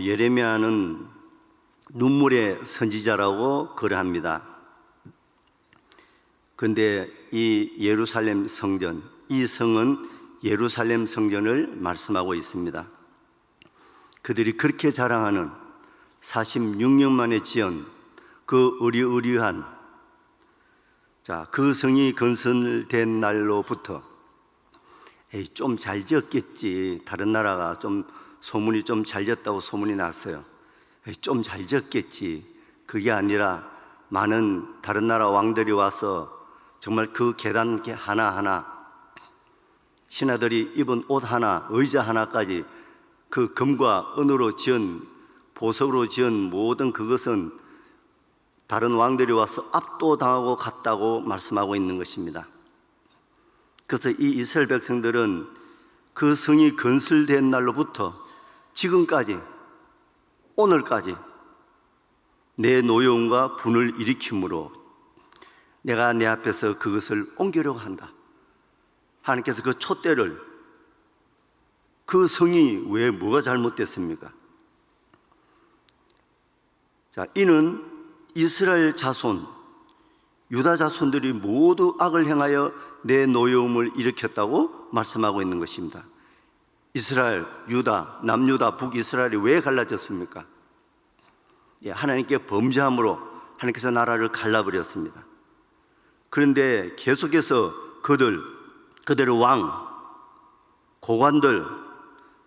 예레미야는 눈물의 선지자라고 그러합니다. 그런데 이 예루살렘 성전, 이 성은 예루살렘 성전을 말씀하고 있습니다. 그들이 그렇게 자랑하는 46년 만에 지은 그 으리으리한 그 성이 건설된 날로부터 좀 잘 지었겠지, 다른 나라가 좀 소문이 좀 잘 지었다고 소문이 났어요. 좀 잘 지었겠지. 그게 아니라 많은 다른 나라 왕들이 와서 정말 그 계단 하나하나, 신하들이 입은 옷 하나, 의자 하나까지 그 금과 은으로 지은, 보석으로 지은 모든 그것은 다른 왕들이 와서 압도당하고 갔다고 말씀하고 있는 것입니다. 그래서 이 이스라엘 백성들은 그 성이 건설된 날로부터 지금까지, 오늘까지 내 노여움과 분을 일으킴으로 내가 내 앞에서 그것을 옮기려고 한다. 하나님께서 그 촛대를, 그 성이 왜 뭐가 잘못됐습니까? 이는 이스라엘 자손, 유다 자손들이 모두 악을 행하여 내 노여움을 일으켰다고 말씀하고 있는 것입니다. 이스라엘, 유다, 남유다, 북이스라엘이 왜 갈라졌습니까? 하나님께 범죄함으로 하나님께서 나라를 갈라버렸습니다. 그런데 계속해서 그들의 왕, 고관들,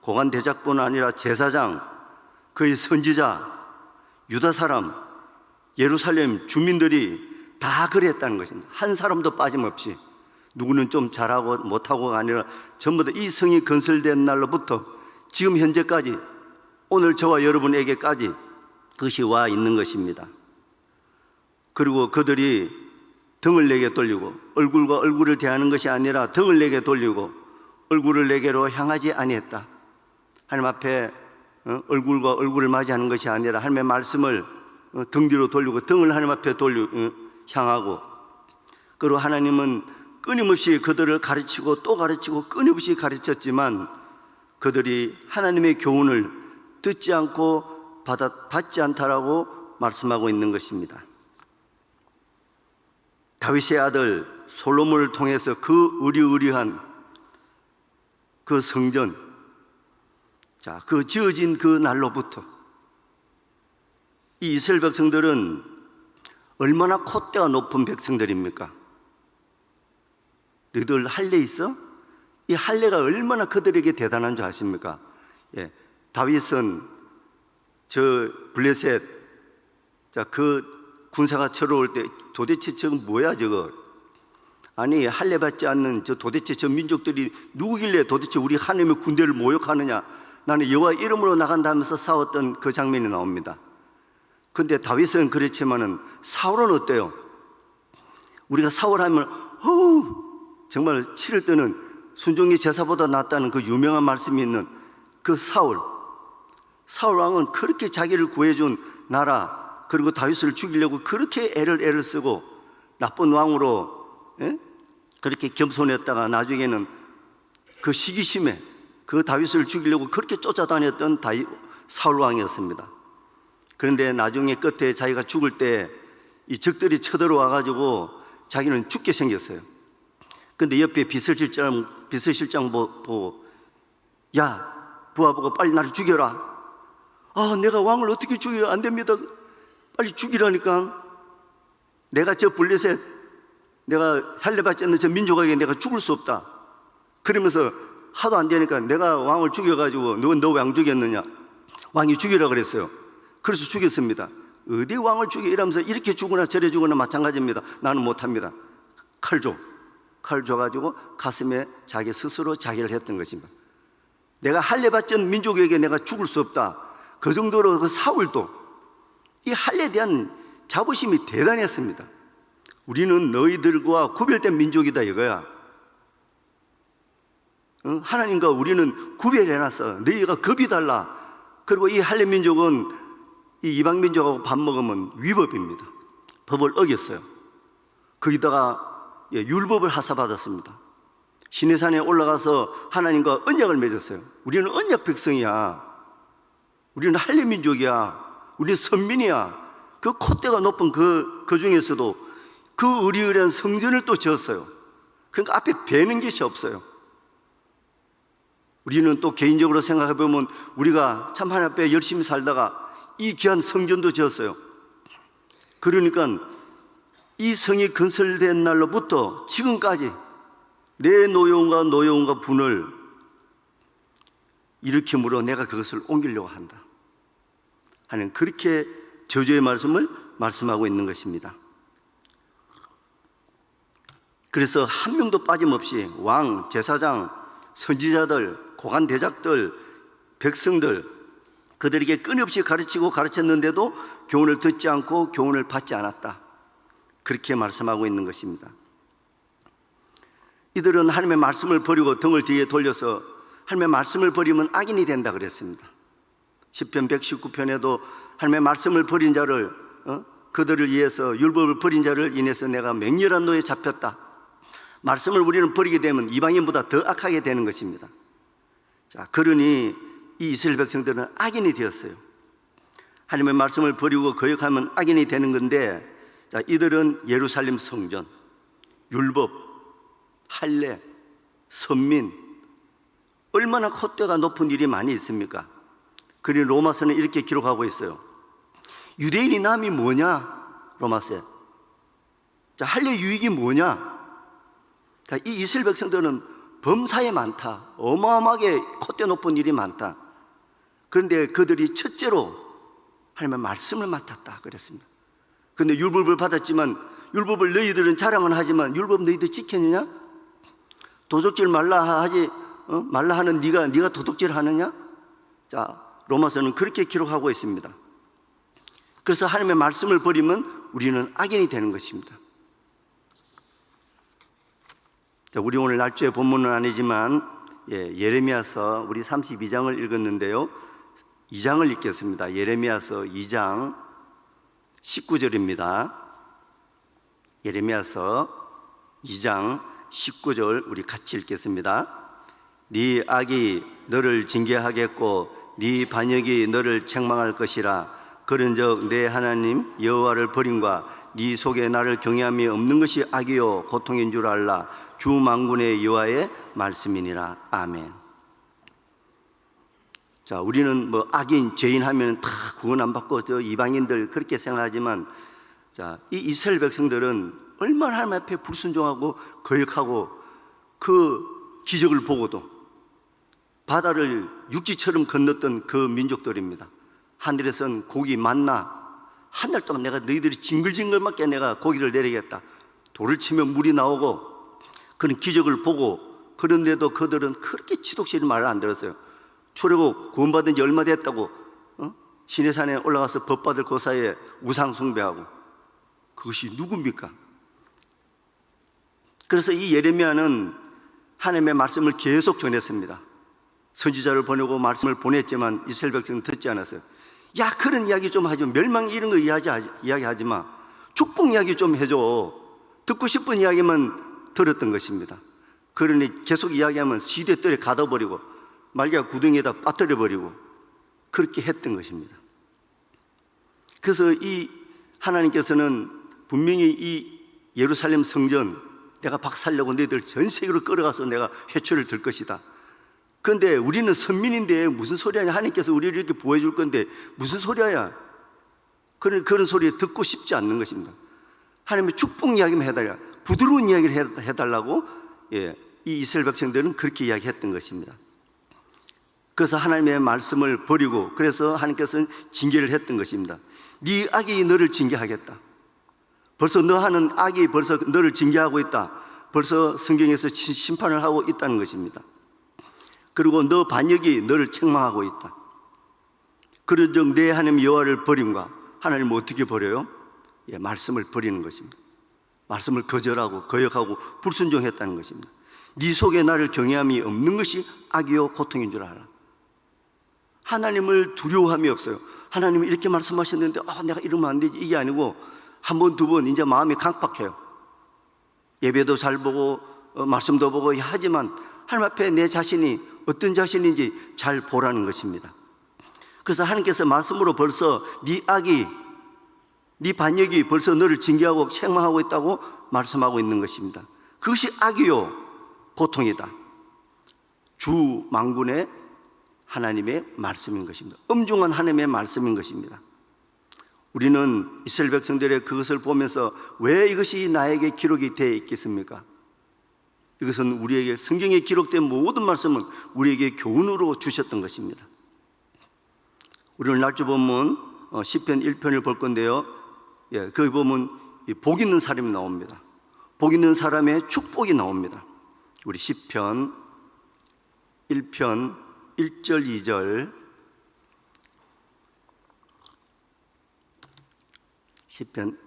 고관 대작뿐 아니라 제사장, 그의 선지자, 유다 사람, 예루살렘 주민들이 다 그랬다는 것입니다. 한 사람도 빠짐없이. 누구는 좀 잘하고 못하고가 아니라 전부 다 이 성이 건설된 날로부터 지금 현재까지, 오늘 저와 여러분에게까지 그것이 와 있는 것입니다. 그리고 그들이 등을 내게 돌리고, 얼굴과 얼굴을 대하는 것이 아니라 등을 내게 돌리고 얼굴을 내게로 향하지 아니했다. 하나님 앞에 얼굴과 얼굴을 맞이하는 것이 아니라 하나님의 말씀을 등 뒤로 돌리고 등을 하나님 앞에 향하고, 그리고 하나님은 끊임없이 그들을 가르치고 또 가르치고 끊임없이 가르쳤지만 그들이 하나님의 교훈을 듣지 않고 받지 않다라고 말씀하고 있는 것입니다. 다윗의 아들 솔로몬을 통해서 그 으리으리한 그 성전, 그 지어진 그 날로부터 이 이스라엘 백성들은 얼마나 콧대가 높은 백성들입니까? 너희들 할례 있어? 이 할례가 얼마나 그들에게 대단한 줄 아십니까? 다윗은 저 블레셋, 그 군사가 쳐들어올 때 도대체 저거 뭐야 저거? 아니 할례 받지 않는 도대체 저 민족들이 누구길래 도대체 우리 하나님의 군대를 모욕하느냐? 나는 여호와 이름으로 나간다면서 싸웠던 그 장면이 나옵니다. 근데 다윗은 그렇지만은 사울은 어때요? 우리가 사울하면 정말 치를 때는 순종이 제사보다 낫다는 그 유명한 말씀이 있는 그 사울 왕은 그렇게 자기를 구해준 나라, 그리고 다윗을 죽이려고 그렇게 애를 쓰고 나쁜 왕으로 그렇게 겸손했다가 나중에는 그 시기심에 그 다윗을 죽이려고 그렇게 쫓아다녔던 사울 왕이었습니다. 그런데 나중에 끝에 자기가 죽을 때 이 적들이 쳐들어와 가지고 자기는 죽게 생겼어요. 근데 옆에 비서실장 보고, 야, 부하 보고 빨리 나를 죽여라. 내가 왕을 어떻게 죽여요? 안 됩니다. 빨리 죽이라니까. 내가 저 블레셋, 내가 할례 받지 않는 저 민족에게 내가 죽을 수 없다. 그러면서 하도 안 되니까 내가 왕을 죽여가지고 너 왜 안 죽였느냐? 왕이 죽이라 그랬어요. 그래서 죽였습니다. 어디 왕을 죽여? 이러면서 이렇게 죽거나 저래 죽거나 마찬가지입니다. 나는 못합니다. 칼 줘가지고 가슴에 자기 스스로 자기를 했던 것입니다. 내가 할례 받지 않는 민족에게 내가 죽을 수 없다. 그 정도로 그 사울도 이 할례에 대한 자부심이 대단했습니다. 우리는 너희들과 구별된 민족이다 이거야. 하나님과 우리는 구별해놨어. 너희가 급이 달라. 그리고 이 할례 민족은 이 이방 민족하고 밥 먹으면 위법입니다. 법을 어겼어요. 거기다가 율법을 하사받았습니다. 시내산에 올라가서 하나님과 언약을 맺었어요. 우리는 언약 백성이야. 우리는 할례 민족이야. 우리는 선민이야. 그 콧대가 높은 그 중에서도 그 의리의리한 성전을 또 지었어요. 그러니까 앞에 배는 것이 없어요. 우리는 또 개인적으로 생각해 보면 우리가 참 하나님 앞에 열심히 살다가 이 귀한 성전도 지었어요. 그러니까 이 성이 건설된 날로부터 지금까지 내 노여움과 분을 일으킴으로 내가 그것을 옮기려고 한다 하는, 그렇게 저주의 말씀을 말씀하고 있는 것입니다. 그래서 한 명도 빠짐없이 왕, 제사장, 선지자들, 고관 대작들, 백성들, 그들에게 끊임없이 가르치고 가르쳤는데도 교훈을 듣지 않고 교훈을 받지 않았다, 그렇게 말씀하고 있는 것입니다. 이들은 하나님의 말씀을 버리고 등을 뒤에 돌려서 하나님의 말씀을 버리면 악인이 된다 그랬습니다. 시편 119편에도 하나님의 말씀을 버린 자를, 그들을 위해서 율법을 버린 자를 인해서 내가 맹렬한 노에 잡혔다. 말씀을 우리는 버리게 되면 이방인보다 더 악하게 되는 것입니다. 자, 그러니 이 이스라엘 백성들은 악인이 되었어요. 하나님의 말씀을 버리고 거역하면 악인이 되는 건데, 자, 이들은 예루살렘 성전, 율법, 할례, 선민, 얼마나 콧대가 높은 일이 많이 있습니까? 그리고 로마서는 이렇게 기록하고 있어요. 유대인이 남이 뭐냐? 로마서에. 자, 할례 유익이 뭐냐? 자, 이 이스라엘 백성들은 범사에 많다. 어마어마하게 콧대 높은 일이 많다. 그런데 그들이 첫째로 하나님의 말씀을 맡았다 그랬습니다. 그런데 율법을 받았지만, 율법을 너희들은 자랑은 하지만 율법 너희들 지켰느냐? 도둑질 말라 하지, 말라 하는 네가 도둑질 하느냐? 자, 로마서는 그렇게 기록하고 있습니다. 그래서 하나님의 말씀을 버리면 우리는 악인이 되는 것입니다. 자, 우리 오늘 날조의 본문은 아니지만 예레미야서 우리 32장을 읽었는데요, 2장을 읽겠습니다. 예레미야서 2장 19절입니다. 예레미야서 2장 19절 우리 같이 읽겠습니다. 네 악이 너를 징계하겠고 네 반역이 너를 책망할 것이라. 그런즉 내 하나님 여호와를 버림과 네 속에 나를 경외함이 없는 것이 악이요 고통인 줄 알라. 주 만군의 여호와의 말씀이니라. 아멘. 자, 우리는 뭐 악인, 죄인 하면 다 구원 안 받고 저 이방인들 그렇게 생각하지만, 자, 이 이스라엘 백성들은 얼마나 하나님 앞에 불순종하고 거역하고 그 기적을 보고도 바다를 육지처럼 건넜던 그 민족들입니다. 하늘에선 고기 만나, 한 달 동안 내가 너희들이 징글징글 맞게 내가 고기를 내리겠다. 돌을 치면 물이 나오고 그런 기적을 보고, 그런데도 그들은 그렇게 지독실히 말을 안 들었어요. 출애굽 구원받은 지 얼마 됐다고 시내산에 올라가서 법받을 그 사이에 우상 숭배하고, 그것이 누굽니까? 그래서 이 예레미야는 하나님의 말씀을 계속 전했습니다. 선지자를 보내고 말씀을 보냈지만 이스라엘 백성은 듣지 않았어요. 야, 그런 이야기 좀 하지 마. 멸망 이런 거 이야기하지 마. 축복 이야기 좀 해줘. 듣고 싶은 이야기만 들었던 것입니다. 그러니 계속 이야기하면 시대떨에 가둬버리고 말기가 구덩이에다 빠뜨려버리고 그렇게 했던 것입니다. 그래서 이 하나님께서는 분명히 이 예루살렘 성전 내가 박살려고 너희들 전 세계로 끌어가서 내가 회초를 들 것이다. 그런데 우리는 선민인데 무슨 소리 하냐? 하나님께서 우리를 이렇게 보호해 줄 건데 무슨 소리야? 그런 소리 듣고 싶지 않는 것입니다. 하나님의 축복 이야기만 해달라, 부드러운 이야기를 해달라고 이 이스라엘 백성들은 그렇게 이야기했던 것입니다. 그래서 하나님의 말씀을 버리고, 그래서 하나님께서는 징계를 했던 것입니다. 네 악이 너를 징계하겠다. 벌써 너 하는 악이 벌써 너를 징계하고 있다. 벌써 성경에서 심판을 하고 있다는 것입니다. 그리고 너 반역이 너를 책망하고 있다. 그런즉 내 하나님 여호와를 버림과, 하나님을 어떻게 버려요? 말씀을 버리는 것입니다. 말씀을 거절하고 거역하고 불순종했다는 것입니다. 네 속에 나를 경외함이 없는 것이 악이요 고통인 줄 알아. 하나님을 두려워함이 없어요. 하나님이 이렇게 말씀하셨는데 내가 이러면 안 되지, 이게 아니고 한 번, 두 번 이제 마음이 강박해요. 예배도 잘 보고 말씀도 보고 하지만 하나님 앞에 내 자신이 어떤 자신인지 잘 보라는 것입니다. 그래서 하나님께서 말씀으로 벌써 네 악이, 네 반역이 벌써 너를 징계하고 책망하고 있다고 말씀하고 있는 것입니다. 그것이 악이요 고통이다. 주 만군의 하나님의 말씀인 것입니다. 엄중한 하나님의 말씀인 것입니다. 우리는 이스라엘 백성들의 그것을 보면서 왜 이것이 나에게 기록이 되어 있겠습니까? 이것은 우리에게 성경에 기록된 모든 말씀은 우리에게 교훈으로 주셨던 것입니다. 우리 오늘 날주 본문 시편 1편을 볼 건데요. 거기 보면 복 있는 사람이 나옵니다. 복 있는 사람의 축복이 나옵니다. 우리 시편 1편 1절 2절, 시편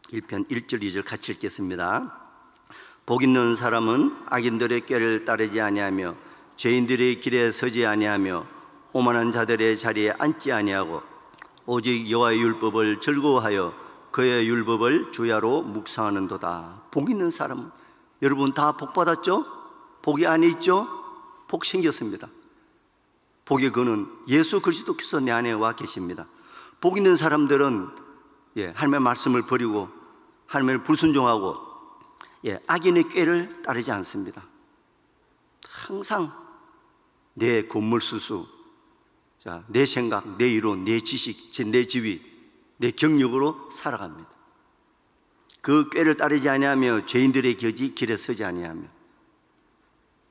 1편 1절 2절 같이 읽겠습니다. 복 있는 사람은 악인들의 꾀를 따르지 아니하며 죄인들의 길에 서지 아니하며 오만한 자들의 자리에 앉지 아니하고 오직 여호와의 율법을 즐거워하여 그의 율법을 주야로 묵상하는도다. 복 있는 사람, 여러분 다 복 받았죠? 복이 안에 있죠? 복 생겼습니다. 복의 근은 예수 그리스도께서 내 안에 와 계십니다. 복 있는 사람들은 하나님의 말씀을 버리고 하나님을 불순종하고 악인의 꾀를 따르지 않습니다. 항상 내 고물수수, 내 생각, 내 이론, 내 지식, 내 지위, 내 경력으로 살아갑니다. 그 꾀를 따르지 아니하며 죄인들의 길에 서지 아니하며,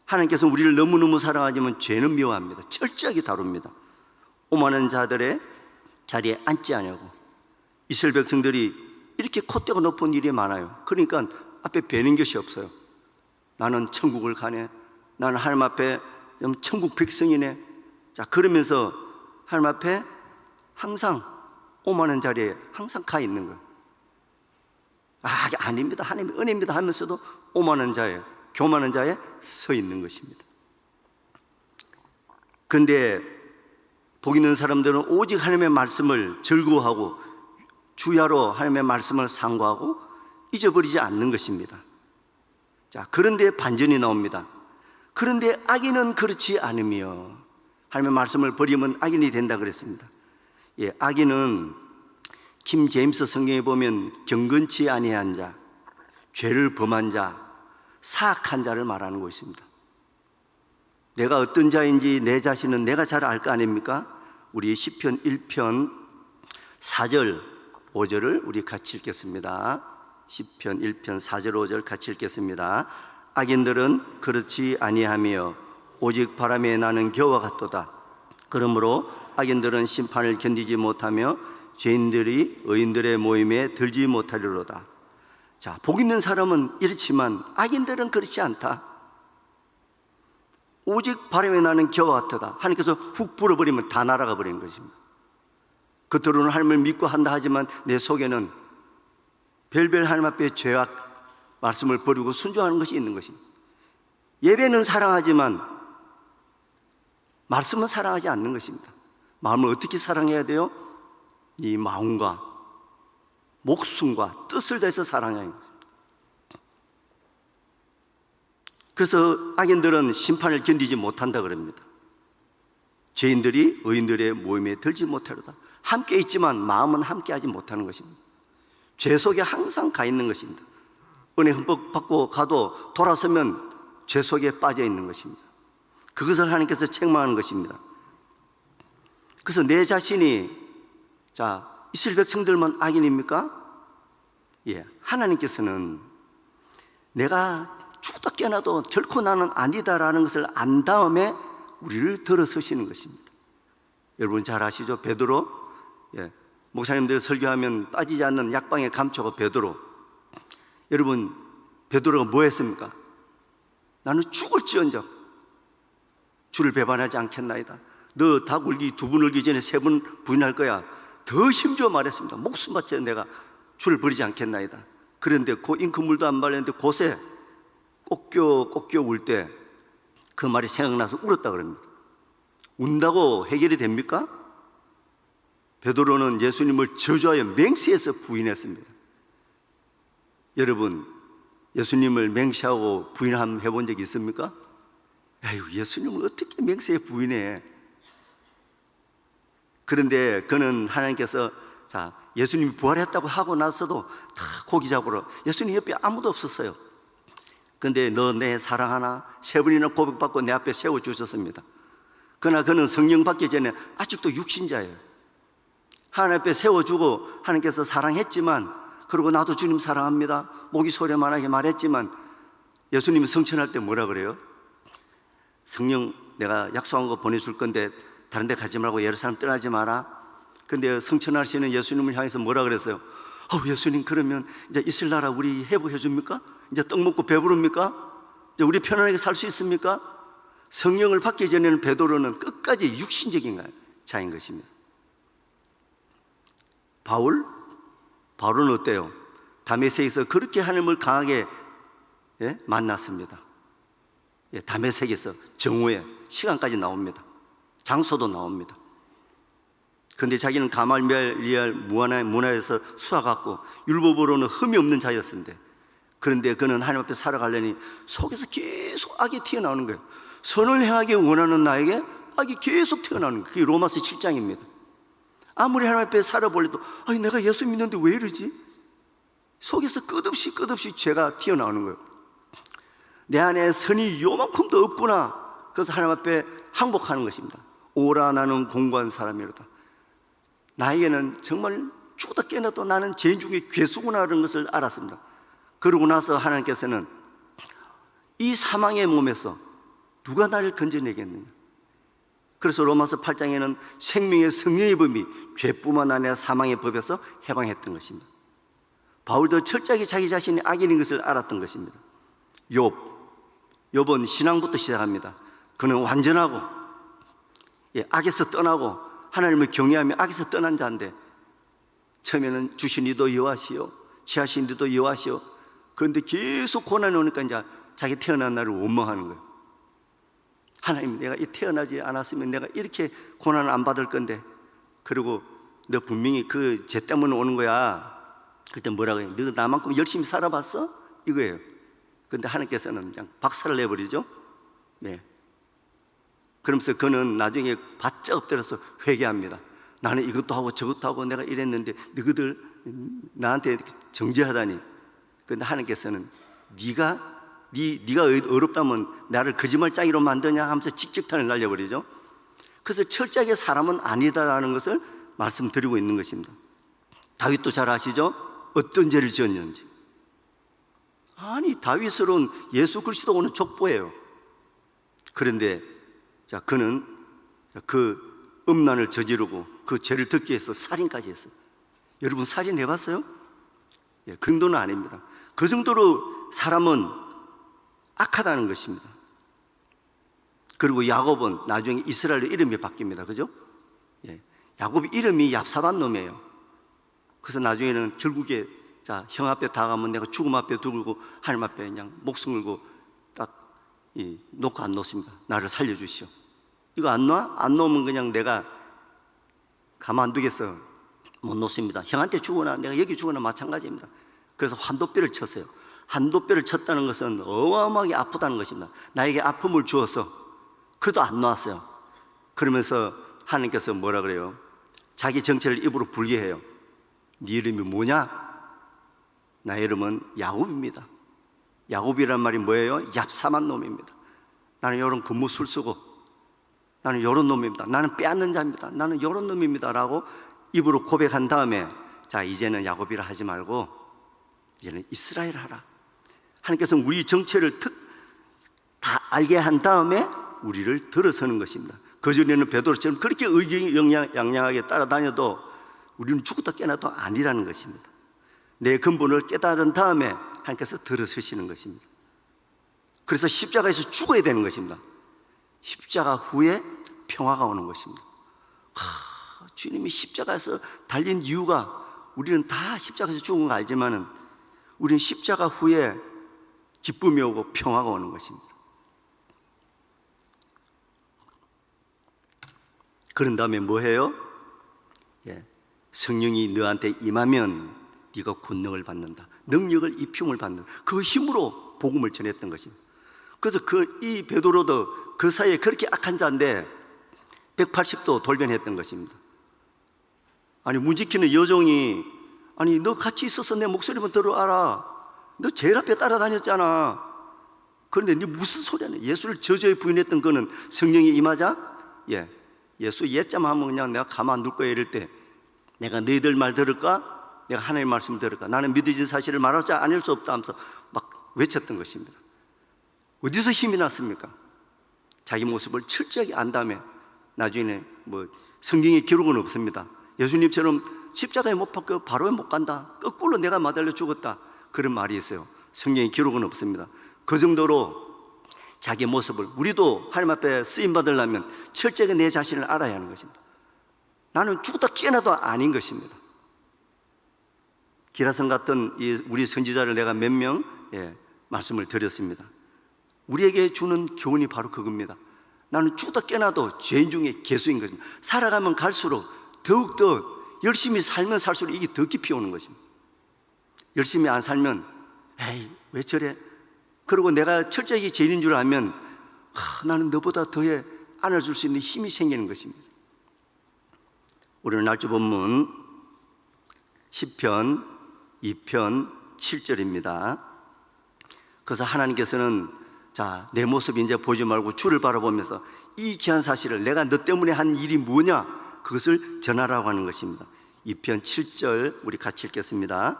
하나님께서 우리를 너무너무 사랑하지만 죄는 미워합니다. 철저하게 다룹니다. 오만한 자들의 자리에 앉지 아니하고, 이스라엘 백성들이 이렇게 콧대가 높은 일이 많아요. 그러니까 앞에 배는 것이 없어요. 나는 천국을 가네, 나는 하나님 앞에 천국 백성이네. 그러면서 하나님 앞에 항상 오만한 자리에 항상 가 있는 거예요. 아닙니다, 하나님의 은혜입니다 하면서도 오만한 자에, 교만한 자에 서 있는 것입니다. 그런데 복 있는 사람들은 오직 하나님의 말씀을 즐거워하고 주야로 하나님의 말씀을 상고하고 잊어버리지 않는 것입니다. 그런데 반전이 나옵니다. 그런데 악인은 그렇지 않으며, 하나님의 말씀을 버리면 악인이 된다 그랬습니다. 악인은 킴 제임스 성경에 보면 경건치 아니한 자, 죄를 범한 자, 사악한 자를 말하는 것입니다. 내가 어떤 자인지 내 자신은 내가 잘 알 거 아닙니까? 우리 시편 1편 4절 5절을 우리 같이 읽겠습니다. 시편 1편 4절 5절 같이 읽겠습니다. 악인들은 그렇지 아니하며 오직 바람에 나는 겨와 같도다. 그러므로 악인들은 심판을 견디지 못하며 죄인들이 의인들의 모임에 들지 못하리로다. 복 있는 사람은 이렇지만 악인들은 그렇지 않다. 오직 바람에 나는 겨와 같도다. 하나님께서 훅 불어버리면 다 날아가 버리는 것입니다. 겉으로는 하나님을 믿고 한다 하지만 내 속에는 별별 하나님 앞에 죄악 말씀을 버리고 순종하는 것이 있는 것입니다. 예배는 사랑하지만 말씀은 사랑하지 않는 것입니다. 마음을 어떻게 사랑해야 돼요? 이 마음과 목숨과 뜻을 다해서 사랑해야 합니다. 그래서 악인들은 심판을 견디지 못한다 그럽니다. 죄인들이 의인들의 모임에 들지 못하려다. 함께 있지만 마음은 함께하지 못하는 것입니다. 죄 속에 항상 가 있는 것입니다. 은혜 흠뻑 받고 가도 돌아서면 죄 속에 빠져 있는 것입니다. 그것을 하나님께서 책망하는 것입니다. 그래서 내 자신이 이스라엘 백성들만 악인입니까? 하나님께서는 내가 죽다 깨어나도 결코 나는 아니다라는 것을 안 다음에 우리를 들어서시는 것입니다. 여러분 잘 아시죠? 베드로, 목사님들 설교하면 빠지지 않는 약방의 감초가 베드로. 여러분 베드로가 뭐 했습니까? 나는 죽을지언정 주를 배반하지 않겠나이다. 너 닭 울기 2번 울기 전에 3번 부인할 거야. 더 힘주어 말했습니다. 목숨 바쳐 내가 주를 버리지 않겠나이다. 그런데 잉크물도 안 발랐는데 곳에 꺾여 울 때 그 말이 생각나서 울었다 그럽니다. 운다고 해결이 됩니까? 베드로는 예수님을 저주하여 맹세해서 부인했습니다. 여러분 예수님을 맹세하고 부인해 본 적이 있습니까? 예수님을 어떻게 맹세해 부인해? 그런데 그는 하나님께서 예수님이 부활했다고 하고 나서도 다 고기 잡으러, 예수님 옆에 아무도 없었어요. 근데 너 내 사랑하나? 3번이나 고백받고 내 앞에 세워주셨습니다. 그러나 그는 성령 받기 전에 아직도 육신자예요. 하나님 앞에 세워주고 하나님께서 사랑했지만, 그리고 나도 주님 사랑합니다 목이 소리만하게 말했지만, 예수님이 성천할 때 뭐라 그래요? 성령 내가 약속한 거 보내줄 건데 다른 데 가지 말고 예루살렘 떠나지 마라. 근데 성천하시는 예수님을 향해서 뭐라 그랬어요? 예수님, 그러면 이제 이스라엘 나라 우리 회복해 줍니까? 이제 떡 먹고 배부릅니까? 이제 우리 편안하게 살 수 있습니까? 성령을 받기 전에는 베드로는 끝까지 육신적인 자인 것입니다. 바울은 어때요? 다메섹에서 그렇게 하나님을 강하게 만났습니다. 다메섹에서 정오에 시간까지 나옵니다. 장소도 나옵니다. 그런데 자기는 가말리엘 문화에서 수학하고 율법으로는 흠이 없는 자였는데, 그런데 그는 하나님 앞에 살아가려니 속에서 계속 악이 튀어나오는 거예요. 선을 행하기 원하는 나에게 악이 계속 튀어나오는 거예요. 그게 로마서 7장입니다. 아무리 하나님 앞에 살아보려도 내가 예수 믿는데 왜 이러지? 속에서 끝없이 죄가 튀어나오는 거예요. 내 안에 선이 요만큼도 없구나. 그래서 하나님 앞에 항복하는 것입니다. 오라 나는 공고한 사람이로다. 나에게는 정말 죽다 깨어나도 나는 죄인 중에 괴수구나라는 것을 알았습니다. 그러고 나서 하나님께서는 이 사망의 몸에서 누가 나를 건져내겠느냐. 그래서 로마서 8장에는 생명의 성령의 법이 죄뿐만 아니라 사망의 법에서 해방했던 것입니다. 바울도 철저하게 자기 자신이 악인인 것을 알았던 것입니다. 욥은 신앙부터 시작합니다. 그는 완전하고 악에서 떠나고 하나님을 경외하며 악에서 떠난 자인데, 처음에는 주신 이도 여호와시요 취하신 이도 여호와시요. 그런데 계속 고난이 오니까 이제 자기 태어난 날을 원망하는 거예요. 하나님, 내가 태어나지 않았으면 내가 이렇게 고난을 안 받을 건데, 그리고 너 분명히 그 죄 때문에 오는 거야. 그때 뭐라고 해요? 너 나만큼 열심히 살아봤어? 이거예요. 그런데 하나님께서는 그냥 박살을 내버리죠. 그러면서 그는 나중에 바짝 엎드려서 회개합니다. 나는 이것도 하고 저것도 하고 내가 이랬는데 너희들 나한테 정죄하다니. 그런데 하나님께서는 네가 어렵다면 나를 거짓말쟁이로 만드냐 하면서 직격탄을 날려버리죠. 그래서 철저하게 사람은 아니다라는 것을 말씀드리고 있는 것입니다. 다윗도 잘 아시죠? 어떤 죄를 지었는지. 다윗은 예수 그리스도 오는 족보예요. 그런데 그는 그 음란을 저지르고 그 죄를 듣기 위해서 살인까지 했어요. 여러분, 살인 해봤어요? 그 정도는 아닙니다. 그 정도로 사람은 악하다는 것입니다. 그리고 야곱은 나중에 이스라엘의 이름이 바뀝니다. 그죠? 야곱이 이름이 얍삽한 놈이에요. 그래서 나중에는 결국에 형 앞에 다가가면 내가 죽음 앞에 두고 하나님 앞에 그냥 목숨 걸고 딱 놓고 안 놓습니다. 나를 살려주시오. 이거 안 놔? 안 놓으면 그냥 내가 가만두겠어. 못 놓습니다. 형한테 죽거나 내가 여기 죽거나 마찬가지입니다. 그래서 환도뼈를 쳤어요. 환도뼈를 쳤다는 것은 어마어마하게 아프다는 것입니다. 나에게 아픔을 주어서. 그래도 안 놨어요. 그러면서 하나님께서 뭐라 그래요? 자기 정체를 입으로 불게 해요. 네 이름이 뭐냐? 나의 이름은 야곱입니다. 야곱이란 말이 뭐예요? 얍삽한 놈입니다. 나는 이런 근무술 쓰고, 나는 이런 놈입니다. 나는 빼앗는 자입니다. 나는 이런 놈입니다 라고 입으로 고백한 다음에, 이제는 야곱이라 하지 말고 이제는 이스라엘 하라. 하나님께서는 우리 정체를 다 알게 한 다음에 우리를 들어서는 것입니다. 그전에는 베드로처럼 그렇게 의기양양하게 따라다녀도 우리는 죽었다 깨어나도 아니라는 것입니다. 내 근본을 깨달은 다음에 하나님께서 들어서시는 것입니다. 그래서 십자가에서 죽어야 되는 것입니다. 십자가 후에 평화가 오는 것입니다. 주님이 십자가에서 달린 이유가, 우리는 다 십자가에서 죽은 거 알지만은 우리는 십자가 후에 기쁨이 오고 평화가 오는 것입니다. 그런 다음에 뭐 해요? 성령이 너한테 임하면 네가 권능을 받는다. 능력을 입힘을 받는, 그 힘으로 복음을 전했던 것입니다. 그래서 이 베드로도 그 사이에 그렇게 악한 자인데 180도 돌변했던 것입니다. 아니 문 지키는 여종이 아니 너 같이 있어서 내 목소리만 들어알아. 너 제일 앞에 따라다녔잖아. 그런데 네 무슨 소리야? 예수를 저저히 부인했던 그는 성령이 임하자 예수 옛자만 하면 그냥 내가 가만 둘 거야 이럴 때 내가 너희들 말 들을까? 내가 하나님의 말씀 들을까? 나는 믿어진 사실을 말하지 않을 수 없다 하면서 막 외쳤던 것입니다. 어디서 힘이 났습니까? 자기 모습을 철저하게 안 다음에 나중에 성경에 기록은 없습니다. 예수님처럼 십자가에 못 박혀 바로에 못 간다, 거꾸로 내가 맞달려 죽었다, 그런 말이 있어요. 성경에 기록은 없습니다. 그 정도로 자기 모습을, 우리도 하나님 앞에 쓰임 받으려면 철저하게 내 자신을 알아야 하는 것입니다. 나는 죽었다 깨어나도 아닌 것입니다. 기라성 같은 우리 선지자를 내가 몇 명 말씀을 드렸습니다. 우리에게 주는 교훈이 바로 그겁니다. 나는 죽다 깨어나도 죄인 중에 개수인 것입니다. 살아가면 갈수록 더욱더 열심히 살면 살수록 이게 더 깊이 오는 것입니다. 열심히 안 살면 에이 왜 저래? 그리고 내가 철저하게 죄인인 줄 알면 나는 너보다 더해 안아줄 수 있는 힘이 생기는 것입니다. 우리는 날주 본문 10편 2편 7절입니다. 그래서 하나님께서는 내 모습 이제 보지 말고 주를 바라보면서 이 귀한 사실을, 내가 너 때문에 한 일이 뭐냐, 그것을 전하라고 하는 것입니다. 2편 7절 우리 같이 읽겠습니다.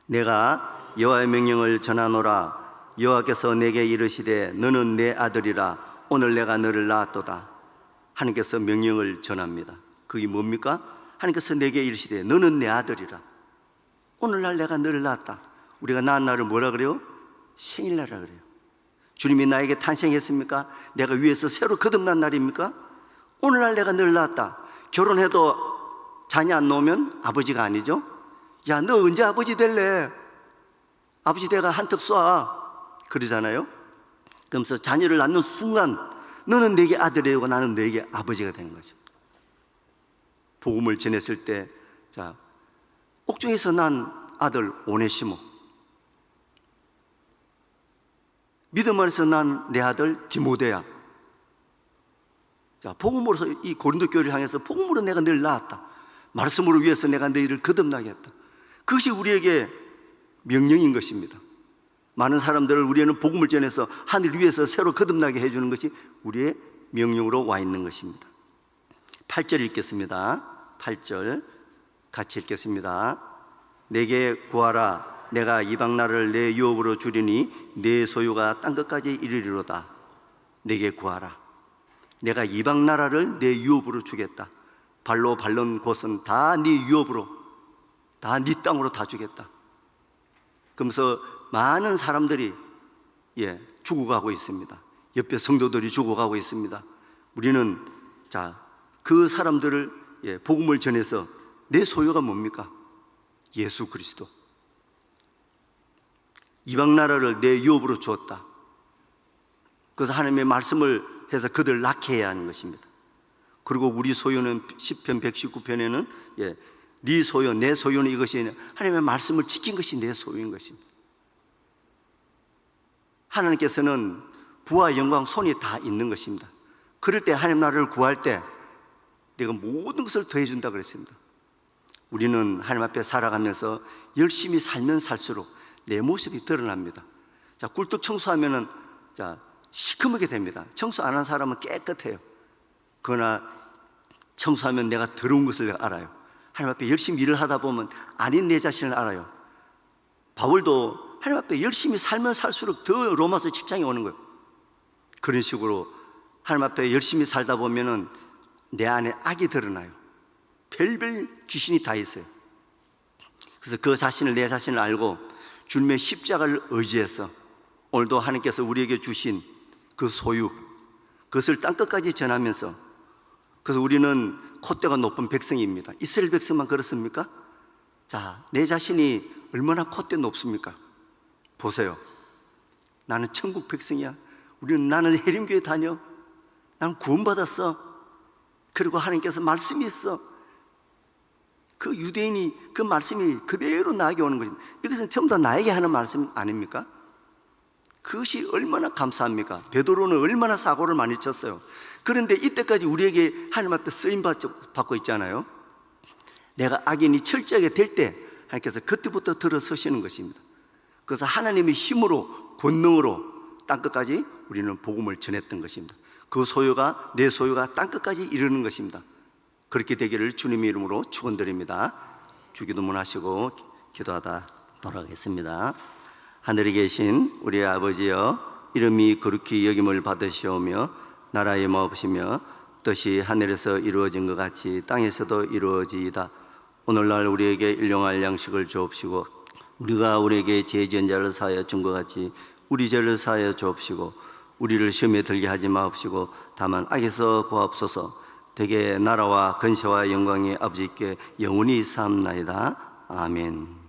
내가 여호와의 명령을 전하노라. 여호와께서 내게 이르시되 너는 내 아들이라. 오늘 내가 너를 낳았도다. 하나님께서 명령을 전합니다. 그게 뭡니까? 하나님께서 내게 이르시되 너는 내 아들이라. 오늘날 내가 너를 낳았다. 우리가 낳은 날을 뭐라 그래요? 생일날이라 그래요. 주님이 나에게 탄생했습니까? 내가 위에서 새로 거듭난 날입니까? 오늘날 내가 너를 낳았다. 결혼해도 자녀 안 놓으면 아버지가 아니죠? 야, 너 언제 아버지 될래? 아버지 내가 한턱 쏴, 그러잖아요. 그러면서 자녀를 낳는 순간 너는 내게 아들이고 나는 내게 아버지가 되는 거죠. 복음을 전했을 때 옥중에서 난 아들 오네시모, 믿음 안에서 난 내 아들 디모데야. 복음으로서 이 고린도 교회를 향해서 복음으로 내가 너를 낳았다. 말씀으로 위해서 내가 너희를 거듭나게 했다. 그것이 우리에게 명령인 것입니다. 많은 사람들을 우리는 복음을 전해서 하늘 위에서 새로 거듭나게 해주는 것이 우리의 명령으로 와 있는 것입니다. 8절 읽겠습니다. 8절 같이 읽겠습니다. 내게 구하라. 내가 이방 나라를 내 유업으로 주리니 내 소유가 땅끝까지 이르리로다. 내게 구하라. 내가 이방 나라를 내 유업으로 주겠다. 발로 밟는 곳은 다 네 유업으로, 다 네 땅으로 다 주겠다. 그러면서 많은 사람들이 죽어가고 있습니다. 옆에 성도들이 죽어가고 있습니다. 우리는 그 사람들을 복음을 전해서 내 소유가 뭡니까? 예수 그리스도. 이방 나라를 내 유업으로 주었다. 그래서 하나님의 말씀을 해서 그들을 낳게 해야 하는 것입니다. 그리고 우리 소유는 시편 119편에는 네 소유, 내 소유는 이것이 하나님의 말씀을 지킨 것이 내 소유인 것입니다. 하나님께서는 부와 영광, 손이 다 있는 것입니다. 그럴 때 하나님 나라를 구할 때 내가 모든 것을 더해준다 그랬습니다. 우리는 하나님 앞에 살아가면서 열심히 살면 살수록 내 모습이 드러납니다. 꿀떡 청소하면은 시커멓게 됩니다. 청소 안 한 사람은 깨끗해요. 그러나 청소하면 내가 더러운 것을 알아요. 하나님 앞에 열심히 일을 하다 보면 아닌 내 자신을 알아요. 바울도 하나님 앞에 열심히 살면 살수록 더 로마서 직장에 오는 거예요. 그런 식으로 하나님 앞에 열심히 살다 보면은 내 안에 악이 드러나요. 별별 귀신이 다 있어요. 그래서 그 자신을, 내 자신을 알고 주님의 십자가를 의지해서 오늘도 하나님께서 우리에게 주신 그 소유, 그것을 땅끝까지 전하면서, 그래서 우리는 콧대가 높은 백성입니다. 이스라엘 백성만 그렇습니까? 내 자신이 얼마나 콧대 높습니까? 보세요. 나는 천국 백성이야. 나는 해림교회 다녀. 나는 구원받았어. 그리고 하나님께서 말씀이 있어. 그 유대인이 그 말씀이 그대로 나에게 오는 것입니다. 이것은 전부 다 나에게 하는 말씀 아닙니까? 그것이 얼마나 감사합니까? 베드로는 얼마나 사고를 많이 쳤어요. 그런데 이때까지 우리에게 하나님 앞에 쓰임 받고 있잖아요. 내가 악인이 철저하게 될 때 하나님께서 그때부터 들어서시는 것입니다. 그래서 하나님의 힘으로, 권능으로 땅끝까지 우리는 복음을 전했던 것입니다. 그 소유가, 내 소유가 땅끝까지 이르는 것입니다. 그렇게 되기를 주님의 이름으로 축원드립니다. 주기도문 하시고 기도하다 돌아가겠습니다. 하늘에 계신 우리 아버지여, 이름이 거룩히 여김을 받으시오며 나라의 마옵시며 뜻이 하늘에서 이루어진 것 같이 땅에서도 이루어지이다. 오늘날 우리에게 일용할 양식을 주옵시고 우리가 우리에게 죄 지은 자를 사하여 준 것 같이 우리 죄를 사하여 주옵시고 우리를 시험에 들게 하지 마옵시고 다만 악에서 구하옵소서. 대개 나라와 근세와 영광이 아버지께 영원히 삼나이다. 아멘.